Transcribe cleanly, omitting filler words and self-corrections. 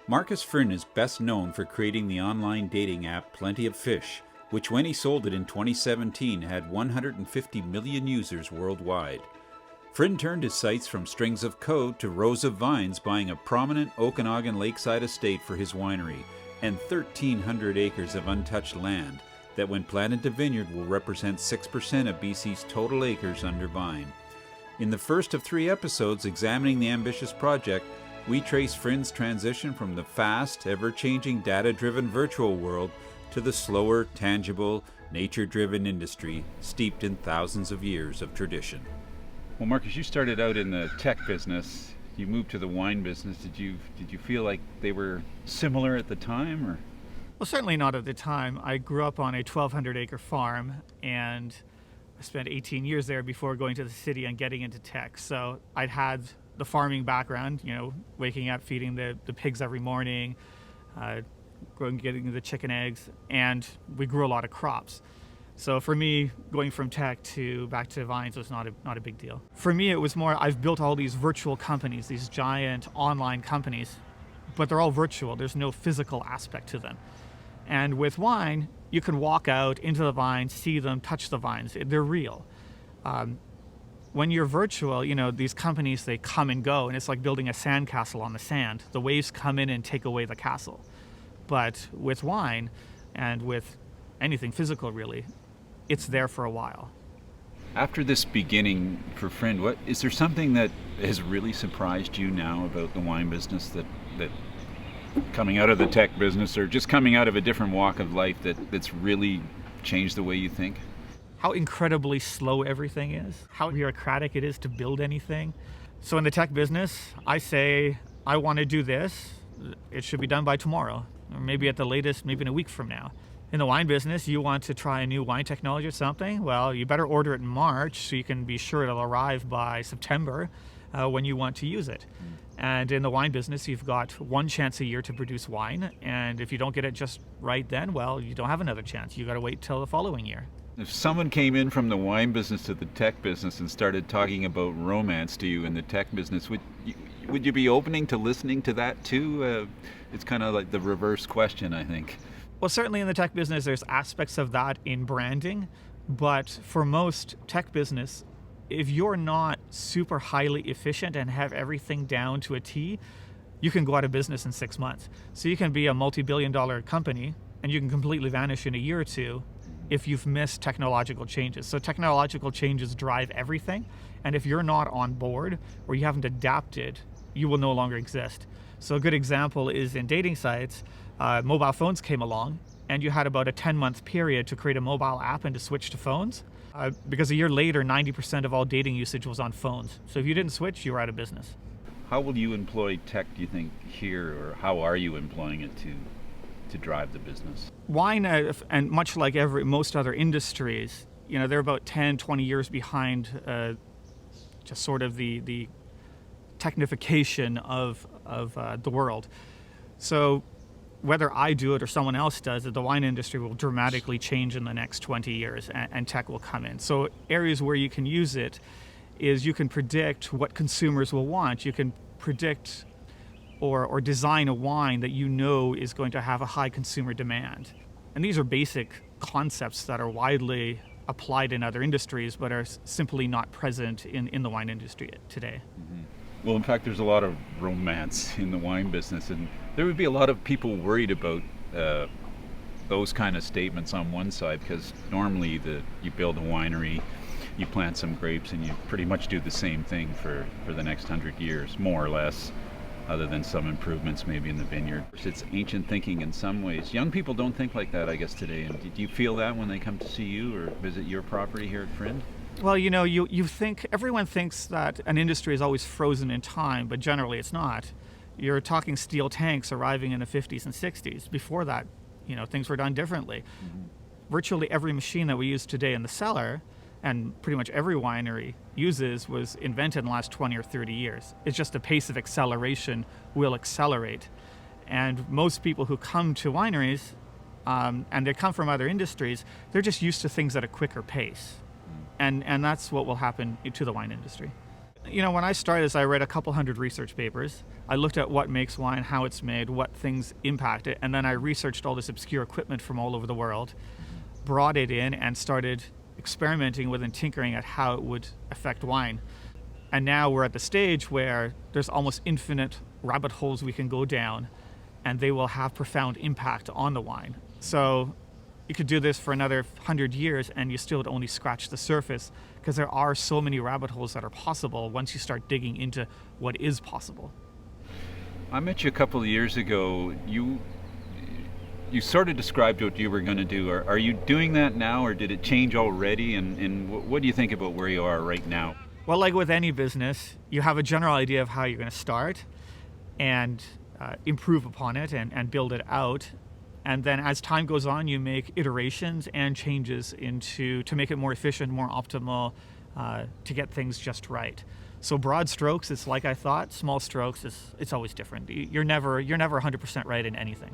Marcus Frind is best known for creating the online dating app Plenty of Fish, which when he sold it in 2017 had 150 million users worldwide. Frind turned his sights from strings of code to rows of vines, buying a prominent Okanagan lakeside estate for his winery and 1,300 acres of untouched land that when planted to vineyard will represent 6% of BC's total acres under vine. In the first of 3 episodes examining the ambitious project, we trace Frind's transition from the fast, ever-changing, data-driven virtual world to the slower, tangible, nature-driven industry steeped in thousands of years of tradition. Well, Marcus, you started out in the tech business. You moved to the wine business. Did you feel like they were similar at the time, or? Well, certainly not at the time. I grew up on a 1,200-acre farm, and I spent 18 years there before going to the city and getting into tech. So I'd had the farming background, waking up, feeding the pigs every morning, getting the chicken eggs, and we grew a lot of crops. So for me, going from tech back to vines was not a big deal. For me, it was more, I've built all these virtual companies, these giant online companies, but they're all virtual. There's no physical aspect to them. And with wine, you can walk out into the vines, see them, touch the vines. They're real. When you're virtual, these companies, they come and go, and it's like building a sandcastle on the sand. The waves come in and take away the castle. But with wine, and with anything physical really, it's there for a while. After this beginning for Frind, is there something that has really surprised you now about the wine business that coming out of the tech business or just coming out of a different walk of life that's really changed the way you think? How incredibly slow everything is, how bureaucratic it is to build anything. So in the tech business, I say, I want to do this. It should be done by tomorrow, or maybe at the latest, maybe in a week from now. In the wine business, you want to try a new wine technology or something, well, you better order it in March so you can be sure it'll arrive by September when you want to use it. And in the wine business, you've got one chance a year to produce wine, and if you don't get it just right then, well, you don't have another chance. You got to wait till the following year. If someone came in from the wine business to the tech business and started talking about romance to you in the tech business, would you be opening to listening to that too? It's kind of like the reverse question, I think. Well, certainly in the tech business, there's aspects of that in branding, but for most tech business, if you're not super highly efficient and have everything down to a T, you can go out of business in 6 months. So you can be a multi-billion-dollar company and you can completely vanish in a year or two if you've missed technological changes. So technological changes drive everything, and if you're not on board or you haven't adapted, you will no longer exist. So a good example is in dating sites, mobile phones came along, and you had about a 10-month period to create a mobile app and to switch to phones, because a year later, 90% of all dating usage was on phones. So if you didn't switch, you were out of business. How will you employ tech, do you think, here, or how are you employing it to drive the business? Wine, and much like most other industries, they're about 10, 20 years behind just sort of the technification of the world. So whether I do it or someone else does it, the wine industry will dramatically change in the next 20 years, and tech will come in. So areas where you can use it is you can predict what consumers will want. You can predict or design a wine that is going to have a high consumer demand. And these are basic concepts that are widely applied in other industries but are simply not present in the wine industry today. Mm-hmm. Well, in fact, there's a lot of romance in the wine business, and there would be a lot of people worried about those kind of statements on one side, because normally you build a winery, you plant some grapes, and you pretty much do the same thing for the next 100 years, more or less, other than some improvements maybe in the vineyard. It's ancient thinking in some ways. Young people don't think like that, I guess, today. And do you feel that when they come to see you or visit your property here at Frind? Well, you think, everyone thinks that an industry is always frozen in time, but generally it's not. You're talking steel tanks arriving in the 50s and 60s. Before that, things were done differently. Mm-hmm. Virtually every machine that we use today in the cellar, and pretty much every winery uses, was invented in the last 20 or 30 years. It's just the pace of acceleration will accelerate. And most people who come to wineries, and they come from other industries, they're just used to things at a quicker pace. And that's what will happen to the wine industry. When I started, I read a couple hundred research papers. I looked at what makes wine, how it's made, what things impact it, and then I researched all this obscure equipment from all over the world, brought it in, and started experimenting with and tinkering at how it would affect wine. And now we're at the stage where there's almost infinite rabbit holes we can go down, and they will have profound impact on the wine. So you could do this for another 100 years and you still would only scratch the surface, because there are so many rabbit holes that are possible once you start digging into what is possible. I met you a couple of years ago. You sort of described what you were going to do. Are you doing that now, or did it change already? And what do you think about where you are right now? Well, like with any business, you have a general idea of how you're going to start and improve upon it and build it out. And then as time goes on, you make iterations and changes to make it more efficient, more optimal, to get things just right. So broad strokes, it's like I thought. Small strokes, it's always different. You're never 100% right in anything.